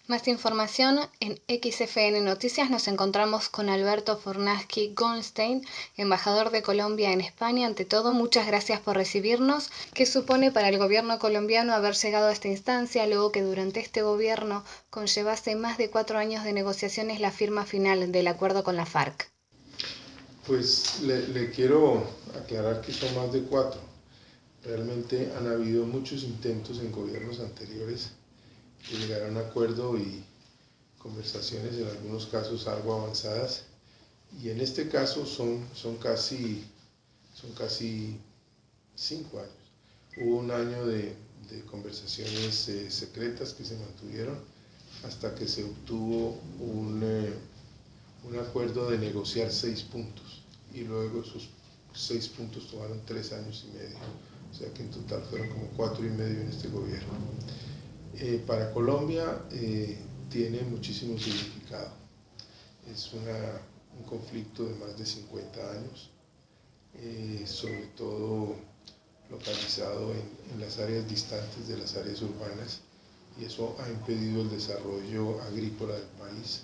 Más información en XFN Noticias. Nos encontramos con Alberto Fornansky Goldstein, embajador de Colombia en España. Ante todo, muchas gracias por recibirnos. ¿Qué supone para el gobierno colombiano haber llegado a esta instancia, luego que durante este gobierno conllevase más de 4 años de negociaciones la firma final del acuerdo con la FARC? Pues le quiero aclarar que son más de 4. Realmente han habido muchos intentos en gobiernos anteriores de llegar a un acuerdo y conversaciones en algunos casos algo avanzadas, y en este caso son casi 5 años. Hubo un año de conversaciones secretas que se mantuvieron hasta que se obtuvo un acuerdo de negociar 6 puntos, y luego esos 6 puntos tomaron 3 años y medio, o sea que en total fueron como 4 y medio en este gobierno. Para Colombia tiene muchísimo significado. Es un conflicto de más de 50 años, sobre todo localizado en las áreas distantes de las áreas urbanas, y eso ha impedido el desarrollo agrícola del país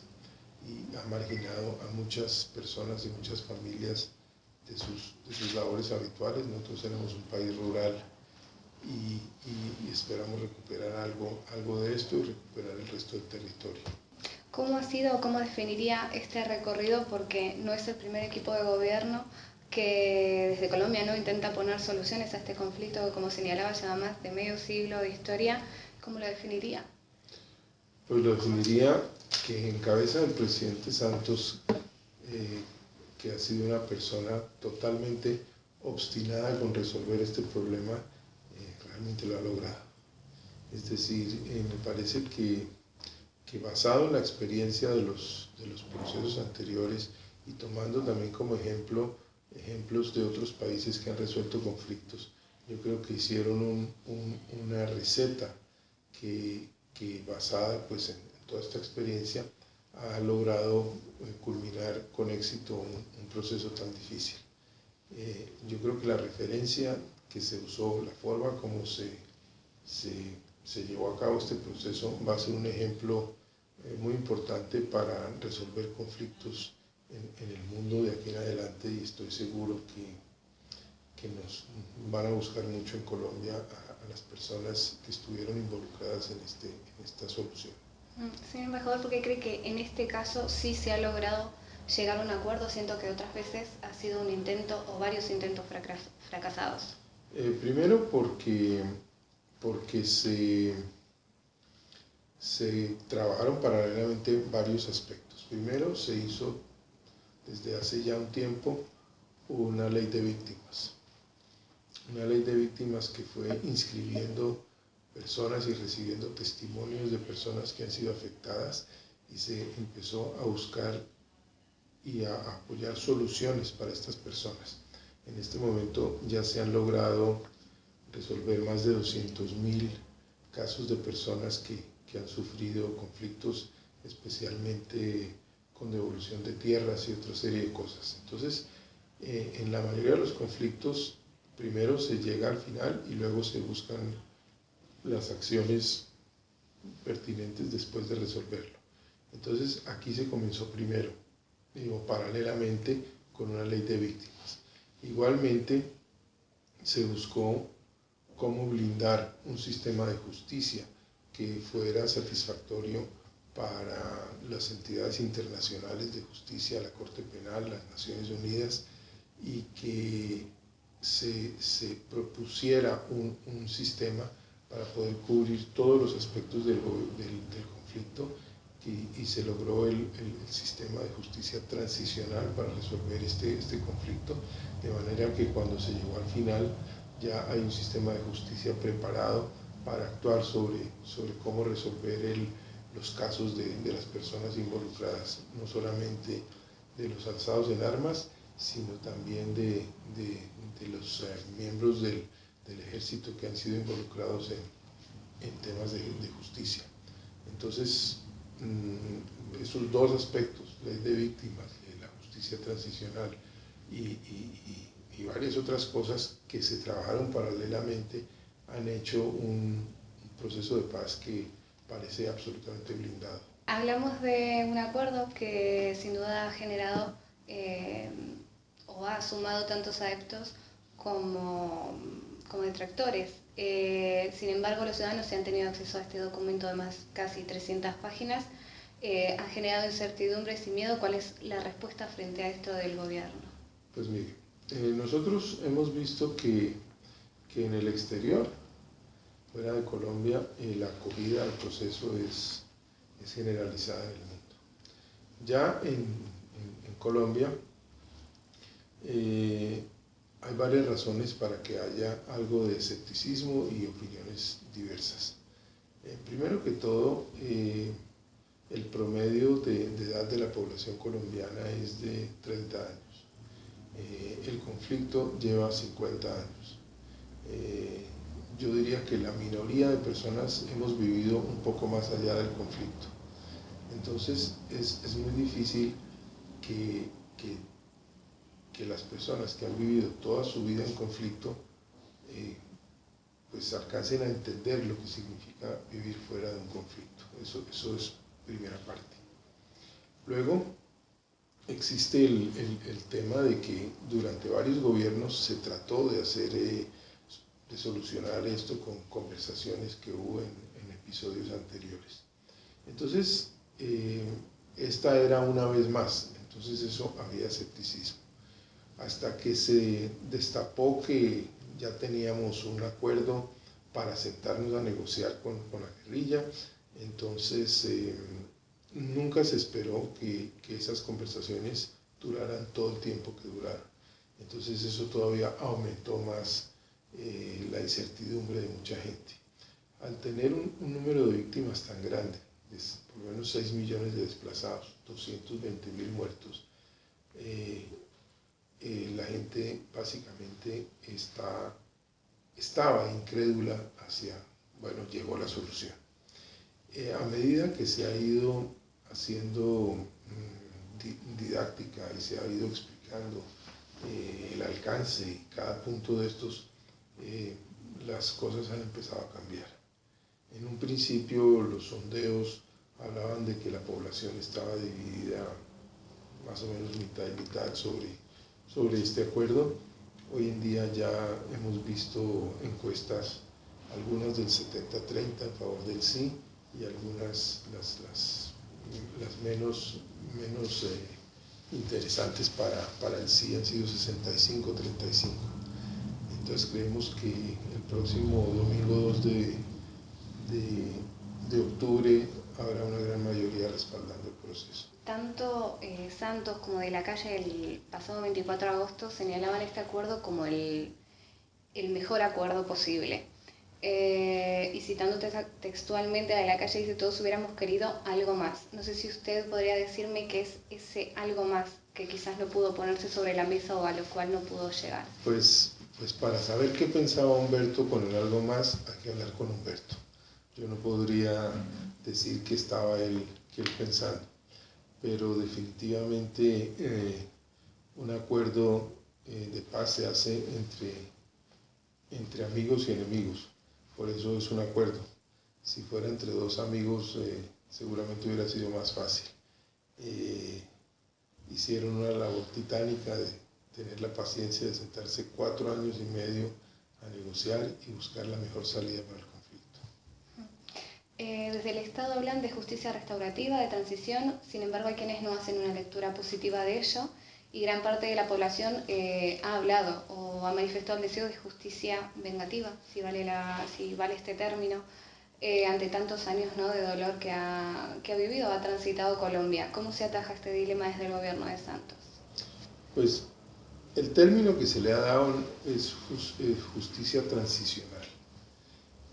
y ha marginado a muchas personas y muchas familias de sus labores habituales. Nosotros tenemos un país rural y esperamos recuperar algo de esto y recuperar el resto del territorio. ¿Cómo ha sido o cómo definiría este recorrido? Porque no es el primer equipo de gobierno que desde Colombia no intenta poner soluciones a este conflicto que, como señalaba, lleva más de medio siglo de historia. ¿Cómo lo definiría? Pues lo definiría que en cabeza del presidente Santos, que ha sido una persona totalmente obstinada con resolver este problema, realmente lo ha logrado. Es decir, me parece que basado en la experiencia de los procesos anteriores y tomando también como ejemplos de otros países que han resuelto conflictos, yo creo que hicieron una receta que basada pues en toda esta experiencia ha logrado culminar con éxito un proceso tan difícil. Yo creo que la referencia que se usó, la forma como se llevó a cabo este proceso va a ser un ejemplo muy importante para resolver conflictos en el mundo de aquí en adelante, y estoy seguro que nos van a buscar mucho en Colombia a las personas que estuvieron involucradas en esta solución. Señor embajador, ¿por qué cree que en este caso sí se ha logrado llegar a un acuerdo? Siento que otras veces ha sido un intento o varios intentos fracasados. Primero porque se trabajaron paralelamente varios aspectos. Primero, se hizo desde hace ya un tiempo una ley de víctimas. Una ley de víctimas que fue inscribiendo personas y recibiendo testimonios de personas que han sido afectadas, y se empezó a buscar y a apoyar soluciones para estas personas. En este momento ya se han logrado resolver más de 200.000 casos de personas que han sufrido conflictos, especialmente con devolución de tierras y otra serie de cosas. Entonces, en la mayoría de los conflictos, primero se llega al final y luego se buscan las acciones pertinentes después de resolverlo. Entonces, aquí se comenzó primero, paralelamente con una ley de víctimas. Igualmente, se buscó cómo blindar un sistema de justicia que fuera satisfactorio para las entidades internacionales de justicia, la Corte Penal, las Naciones Unidas, y que se propusiera un sistema para poder cubrir todos los aspectos del conflicto, y se logró el sistema de justicia transicional para resolver este conflicto, de manera que cuando se llegó al final ya hay un sistema de justicia preparado para actuar sobre cómo resolver los casos de las personas involucradas, no solamente de los alzados en armas, sino también de los miembros del ejército que han sido involucrados en temas de justicia. Entonces, esos dos aspectos, ley de víctimas, la justicia transicional y varias otras cosas que se trabajaron paralelamente, han hecho un proceso de paz que parece absolutamente blindado. Hablamos de un acuerdo que sin duda ha generado o ha sumado tantos adeptos como detractores. Sin embargo, los ciudadanos, si han tenido acceso a este documento de más casi 300 páginas, han generado incertidumbres y miedo. ¿Cuál es la respuesta frente a esto del gobierno? Pues mire, nosotros hemos visto que en el exterior, fuera de Colombia, la acogida al proceso es generalizada en el mundo. Ya en Colombia hay varias razones para que haya algo de escepticismo y opiniones diversas. Primero que todo, el promedio de edad de la población colombiana es de 30 años. El conflicto lleva 50 años. Yo diría que la minoría de personas hemos vivido un poco más allá del conflicto. Entonces es muy difícil que las personas que han vivido toda su vida en conflicto pues alcancen a entender lo que significa vivir fuera de un conflicto. Eso es primera parte. Luego existe el tema de que durante varios gobiernos se trató de hacer, de solucionar esto con conversaciones que hubo en episodios anteriores. Entonces, esta era una vez más, entonces eso había escepticismo. Hasta que se destapó que ya teníamos un acuerdo para sentarnos a negociar con la guerrilla, entonces nunca se esperó que esas conversaciones duraran todo el tiempo que duraron. Entonces eso todavía aumentó más la incertidumbre de mucha gente. Al tener un número de víctimas tan grande, por lo menos 6 millones de desplazados, 220.000 muertos, la gente básicamente estaba incrédula hacia, bueno, llegó la solución. A medida que se ha ido haciendo didáctica y se ha ido explicando el alcance y cada punto de estos, las cosas han empezado a cambiar. En un principio los sondeos hablaban de que la población estaba dividida más o menos mitad y mitad sobre este acuerdo. Hoy en día ya hemos visto encuestas, algunas del 70-30 a favor del sí y algunas las menos interesantes para el sí han sido 65-35. Entonces creemos que el próximo domingo 2 de octubre habrá una gran mayoría respaldando el proceso. Tanto Santos como De la Calle el pasado 24 de agosto señalaban este acuerdo como el mejor acuerdo posible. Y citando textualmente a De la Calle, dice: todos hubiéramos querido algo más. No sé si usted podría decirme qué es ese algo más que quizás no pudo ponerse sobre la mesa o a lo cual no pudo llegar. Pues para saber qué pensaba Humberto con el algo más, hay que hablar con Humberto. Yo no podría decir qué estaba él pensando, pero definitivamente un acuerdo de paz se hace entre amigos y enemigos, por eso es un acuerdo. Si fuera entre dos amigos seguramente hubiera sido más fácil. Hicieron una labor titánica de tener la paciencia de sentarse 4 años y medio a negociar y buscar la mejor salida para el conflicto. Desde el Estado hablan de justicia restaurativa, de transición, sin embargo hay quienes no hacen una lectura positiva de ello y gran parte de la población ha hablado o ha manifestado el deseo de justicia vengativa, si vale este término, ante tantos años, ¿no?, de dolor que ha vivido, ha transitado Colombia. ¿Cómo se ataja este dilema desde el gobierno de Santos? Pues el término que se le ha dado es justicia transicional.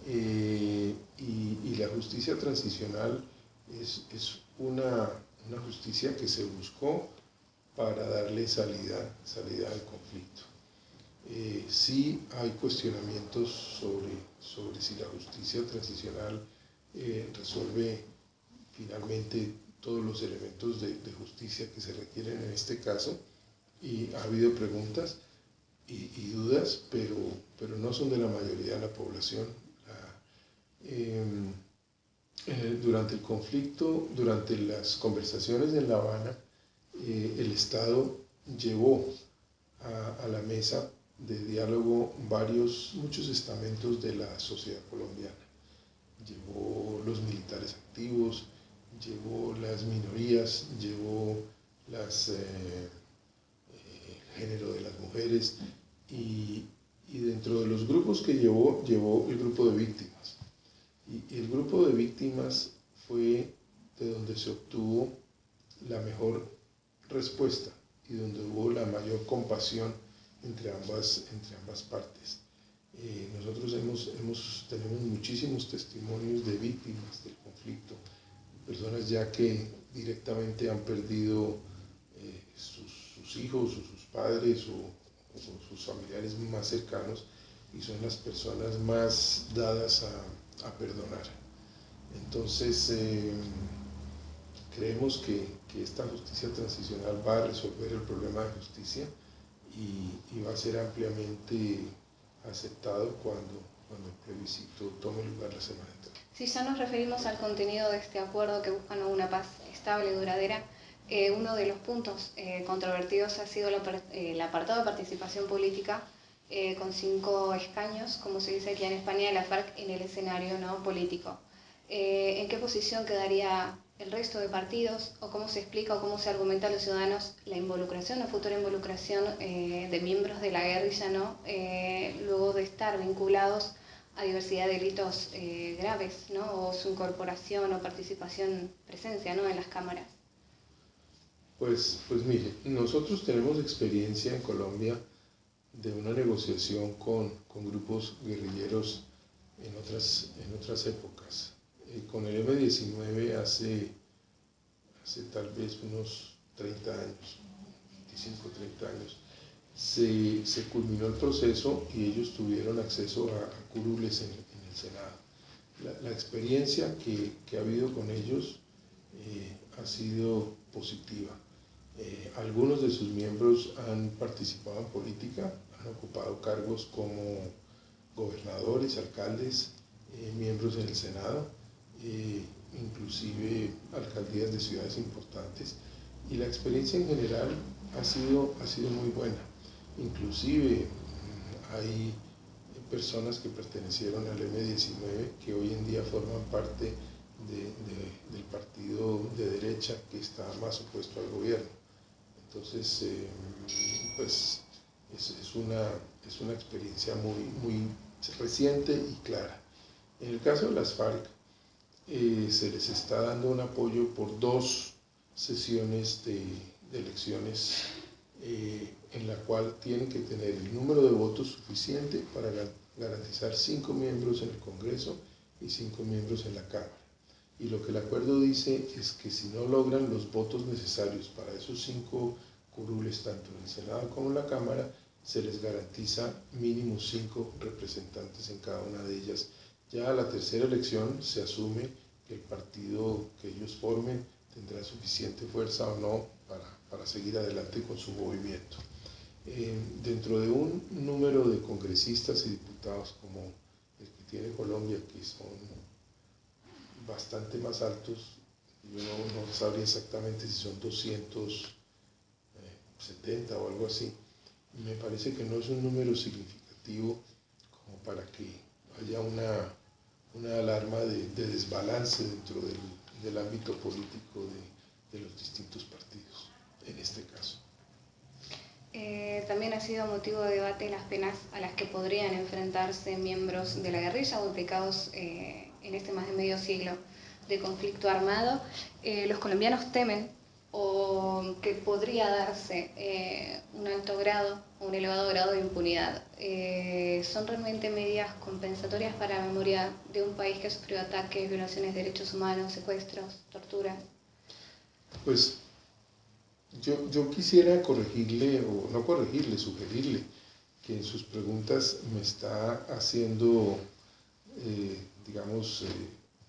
Y la justicia transicional es una justicia que se buscó para darle salida al conflicto. Sí hay cuestionamientos sobre si la justicia transicional resuelve finalmente todos los elementos de justicia que se requieren en este caso, y ha habido preguntas y dudas, pero no son de la mayoría de la población. Durante el conflicto, durante las conversaciones en La Habana, el Estado llevó a la mesa de diálogo muchos estamentos de la sociedad colombiana. Llevó los militares activos, llevó las minorías, llevó el género de las mujeres y dentro de los grupos que llevó el grupo de víctimas. Y el grupo de víctimas fue de donde se obtuvo la mejor respuesta y donde hubo la mayor compasión entre ambas partes. Nosotros tenemos muchísimos testimonios de víctimas del conflicto, personas ya que directamente han perdido sus hijos o sus padres o sus familiares más cercanos y son las personas más dadas a perdonar. Entonces, creemos que esta justicia transicional va a resolver el problema de justicia y va a ser ampliamente aceptado cuando el plebiscito tome lugar la semana entrante. Si ya nos referimos al contenido de este acuerdo que busca una paz estable y duradera, uno de los puntos controvertidos ha sido el apartado de participación política con 5 escaños, como se dice aquí en España, de la FARC en el escenario, ¿no?, político. ¿En qué posición quedaría el resto de partidos o cómo se explica o cómo se argumenta a los ciudadanos la involucración o futura involucración de miembros de la guerrilla, ¿no?, luego de estar vinculados a diversidad de delitos graves, ¿no?, o su incorporación o participación, presencia, ¿no?, en las cámaras? Pues mire, nosotros tenemos experiencia en Colombia de una negociación con grupos guerrilleros en otras épocas. Con el M-19 hace tal vez unos 30 años, 25, 30 años, se culminó el proceso y ellos tuvieron acceso a curules en el Senado. La experiencia que ha habido con ellos ha sido positiva. Algunos de sus miembros han participado en política, han ocupado cargos como gobernadores, alcaldes, miembros en el Senado, inclusive alcaldías de ciudades importantes, y la experiencia en general ha sido muy buena. Inclusive hay personas que pertenecieron al M-19 que hoy en día forman parte del partido de derecha que está más opuesto al gobierno. Entonces, pues es una experiencia muy reciente y clara. En el caso de las FARC, se les está dando un apoyo por 2 sesiones de elecciones en la cual tienen que tener el número de votos suficiente para garantizar 5 miembros en el Congreso y 5 miembros en la Cámara. Y lo que el acuerdo dice es que si no logran los votos necesarios para esos 5 curules, tanto en el Senado como en la Cámara, se les garantiza mínimo 5 representantes en cada una de ellas. Ya a la tercera elección se asume que el partido que ellos formen tendrá suficiente fuerza o no para seguir adelante con su movimiento. Dentro de un número de congresistas y diputados como el que tiene Colombia, que son bastante más altos, yo no sabría exactamente si son 270 o algo así, me parece que no es un número significativo como para que haya una alarma de desbalance dentro del ámbito político de los distintos partidos, en este caso. También ha sido motivo de debate las penas a las que podrían enfrentarse miembros de la guerrilla o implicados en este más de medio siglo de conflicto armado. Los colombianos temen o que podría darse un alto grado o un elevado grado de impunidad. ¿Son realmente medidas compensatorias para la memoria de un país que sufrió ataques, violaciones de derechos humanos, secuestros, torturas? Pues yo quisiera corregirle, o no corregirle, sugerirle que en sus preguntas me está haciendo,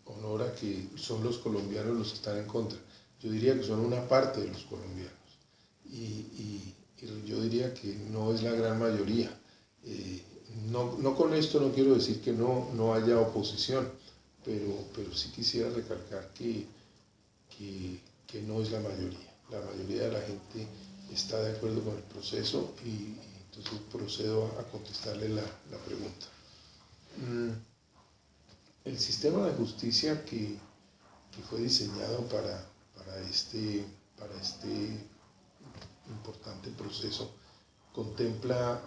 honor a que son los colombianos los que están en contra. Yo diría que son una parte de los colombianos y yo diría que no es la gran mayoría. No con esto no quiero decir que no haya oposición, pero sí quisiera recalcar que no es la mayoría. La mayoría de la gente está de acuerdo con el proceso y entonces procedo a contestarle la pregunta. El sistema de justicia que fue diseñado para este importante proceso contempla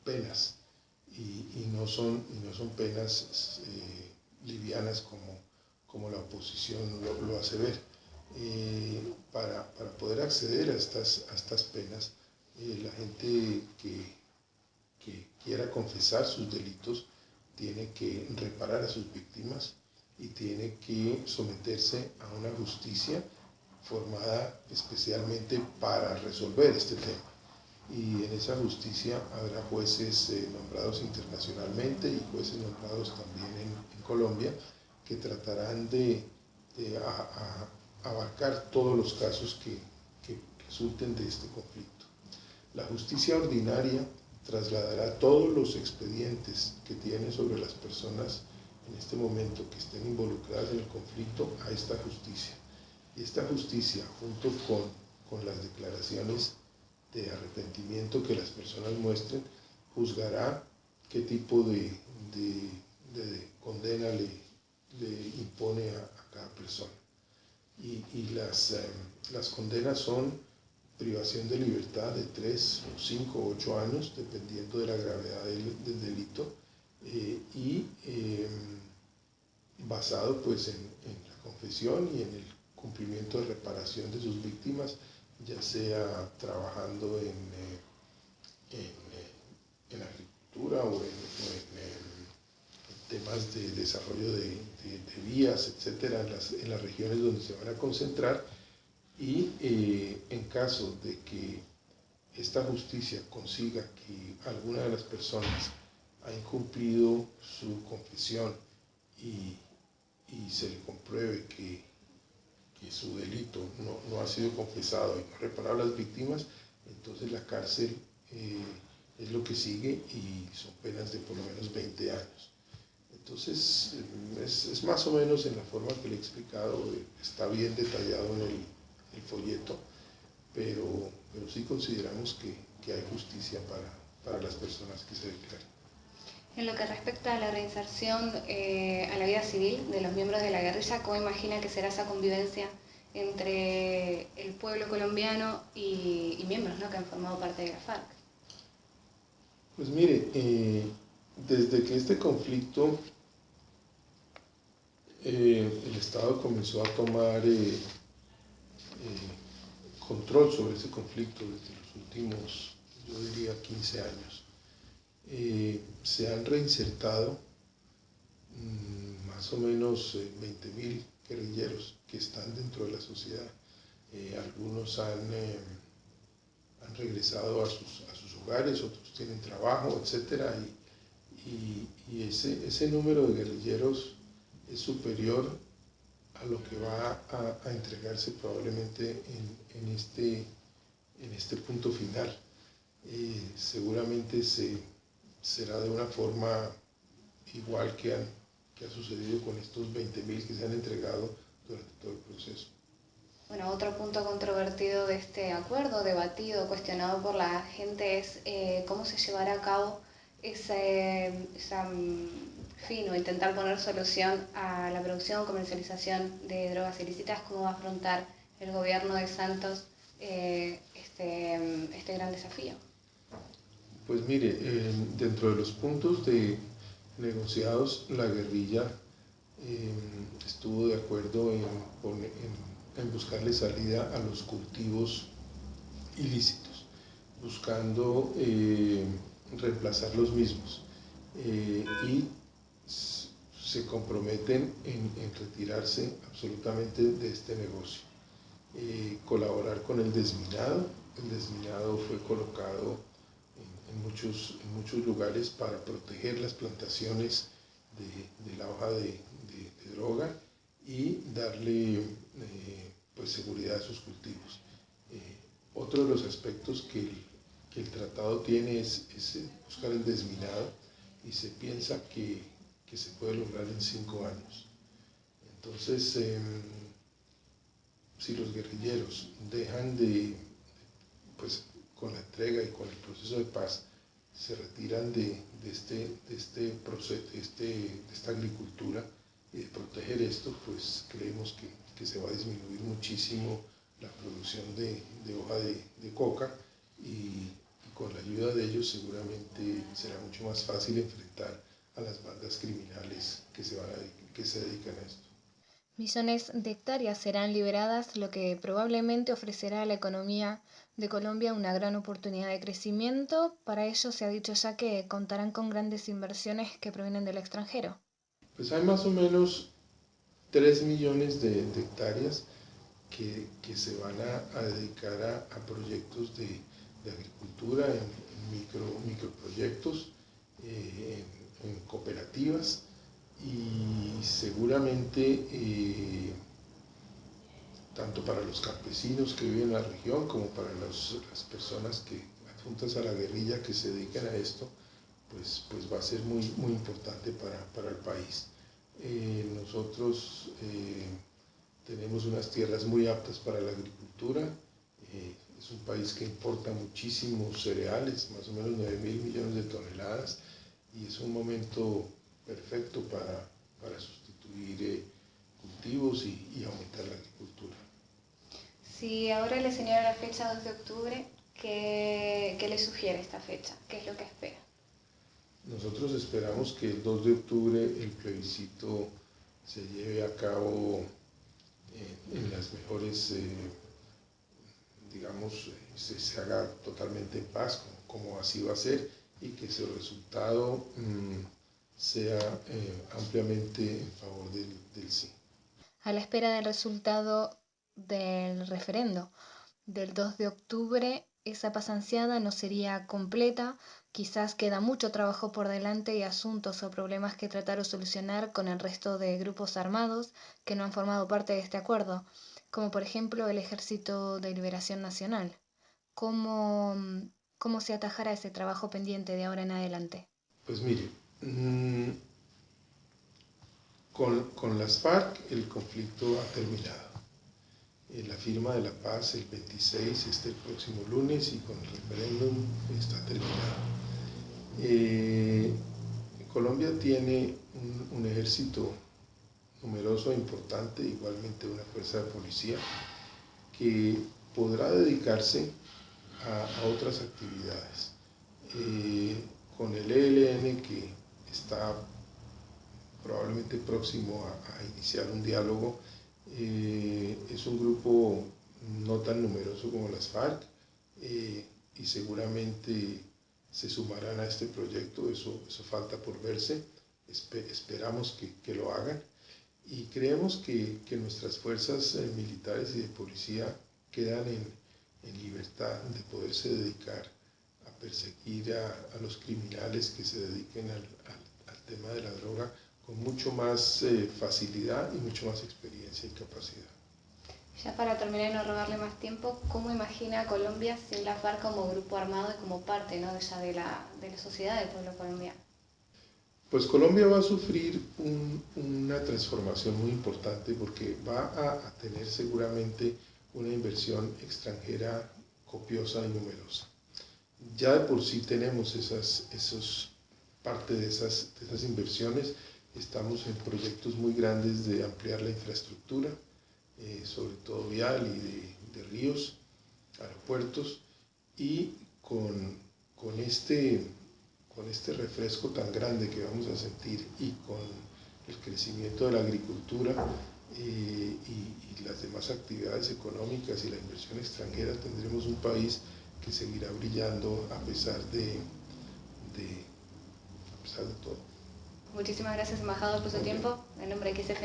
penas y no son penas livianas como la oposición lo hace ver. Para poder acceder a estas penas, la gente que quiera confesar sus delitos tiene que reparar a sus víctimas y tiene que someterse a una justicia formada especialmente para resolver este tema. Y en esa justicia habrá jueces nombrados internacionalmente y jueces nombrados también en Colombia que tratarán de abarcar todos los casos que resulten de este conflicto. La justicia ordinaria trasladará todos los expedientes que tiene sobre las personas en este momento que estén involucradas en el conflicto a esta justicia. Y esta justicia, junto con las declaraciones de arrepentimiento que las personas muestren, juzgará qué tipo de condena le impone a cada persona. Y las condenas son privación de libertad de 3 o 5 o 8 años, dependiendo de la gravedad del delito, y basado pues en la confesión y en el cumplimiento de reparación de sus víctimas, ya sea trabajando en agricultura o en temas de desarrollo de vías, etcétera, en las regiones donde se van a concentrar. Y en caso de que esta justicia consiga que alguna de las personas ha incumplido su confesión y se le compruebe que su delito no ha sido confesado y no ha reparado a las víctimas, entonces la cárcel es lo que sigue y son penas de por lo menos 20 años. Entonces es más o menos en la forma que le he explicado, está bien detallado en el folleto, pero sí consideramos que hay justicia para las personas que se declaren. En lo que respecta a la reinserción a la vida civil de los miembros de la guerrilla, ¿cómo imagina que será esa convivencia entre el pueblo colombiano y miembros, ¿no?, que han formado parte de la FARC? Pues mire, desde que este conflicto el Estado comenzó a tomar control sobre ese conflicto desde los últimos, yo diría, 15 años, se han reinsertado más o menos 20.000 guerrilleros que están dentro de la sociedad. Algunos han regresado a sus hogares, otros tienen trabajo, etc. Y ese número de guerrilleros es superior a lo que va a entregarse probablemente en este punto final. Seguramente será de una forma igual que ha sucedido con estos 20.000 que se han entregado durante todo el proceso. Bueno, otro punto controvertido de este acuerdo, debatido, cuestionado por la gente, es cómo se llevará a cabo esa fin o intentar poner solución a la producción o comercialización de drogas ilícitas. ¿Cómo va a afrontar el gobierno de Santos este gran desafío? Pues mire, dentro de los puntos negociados, la guerrilla estuvo de acuerdo en buscarle salida a los cultivos ilícitos, buscando reemplazar los mismos, y se comprometen en retirarse absolutamente de este negocio. Colaborar con el desminado. El desminado fue colocado en muchos lugares para proteger las plantaciones de la hoja de droga y darle pues seguridad a sus cultivos. Otro de los aspectos que el tratado tiene es buscar el desminado, y se piensa que que se puede lograr en 5 años. Entonces, si los guerrilleros dejan pues con la entrega y con el proceso de paz, se retiran de este proceso, de esta agricultura y de proteger esto, pues creemos que se va a disminuir muchísimo la producción de hoja de coca y con la ayuda de ellos seguramente será mucho más fácil enfrentar a las bandas criminales que se dedican a esto. Millones de hectáreas serán liberadas, lo que probablemente ofrecerá a la economía de Colombia una gran oportunidad de crecimiento. Para ello se ha dicho ya que contarán con grandes inversiones que provienen del extranjero. Pues hay más o menos 3 millones de hectáreas que se van a dedicar a proyectos de agricultura, en microproyectos, en cooperativas y seguramente tanto para los campesinos que viven en la región como para las personas que adjuntas a la guerrilla que se dedican a esto, pues va a ser muy, muy importante para el país. Nosotros tenemos unas tierras muy aptas para la agricultura, es un país que importa muchísimos cereales, más o menos 9.000 millones de toneladas, y es un momento perfecto para sustituir cultivos y aumentar la agricultura. Si ahora le señala la fecha 2 de octubre, ¿qué le sugiere esta fecha? ¿Qué es lo que espera? Nosotros esperamos que el 2 de octubre el plebiscito se lleve a cabo en las mejores, digamos, se haga totalmente en paz, como así va a ser, y que su resultado sea ampliamente en favor del sí. A la espera del resultado del referendo del 2 de octubre, esa paz ansiada no sería completa. Quizás queda mucho trabajo por delante y asuntos o problemas que tratar o solucionar con el resto de grupos armados que no han formado parte de este acuerdo, como por ejemplo el Ejército de Liberación Nacional. ¿Cómo, cómo se atajará ese trabajo pendiente de ahora en adelante? Pues mire, con las FARC el conflicto ha terminado. La firma de la paz el 26, el próximo lunes, y con el referéndum está terminado. Colombia tiene un ejército numeroso e importante, igualmente una fuerza de policía, que podrá dedicarse a otras actividades. Con el ELN, que está probablemente próximo a iniciar un diálogo, es un grupo no tan numeroso como las FARC y seguramente se sumarán a este proyecto, eso falta por verse, esperamos que lo hagan y creemos que nuestras fuerzas militares y de policía quedan en libertad de poderse dedicar a perseguir a los criminales que se dediquen al tema de la droga con mucho más facilidad y mucho más experiencia y capacidad. Ya para terminar y no robarle más tiempo, ¿cómo imagina a Colombia sin la FARC como grupo armado y como parte, ¿no?, de la sociedad del pueblo colombiano? Pues Colombia va a sufrir una transformación muy importante porque va a tener seguramente una inversión extranjera copiosa y numerosa. Ya de por sí tenemos parte de esas inversiones. Estamos en proyectos muy grandes de ampliar la infraestructura, sobre todo vial y de ríos, aeropuertos, y con este refresco tan grande que vamos a sentir y con el crecimiento de la agricultura y las demás actividades económicas y la inversión extranjera, tendremos un país que seguirá brillando a pesar de todo. Muchísimas gracias, embajador, por su tiempo. En nombre de XFN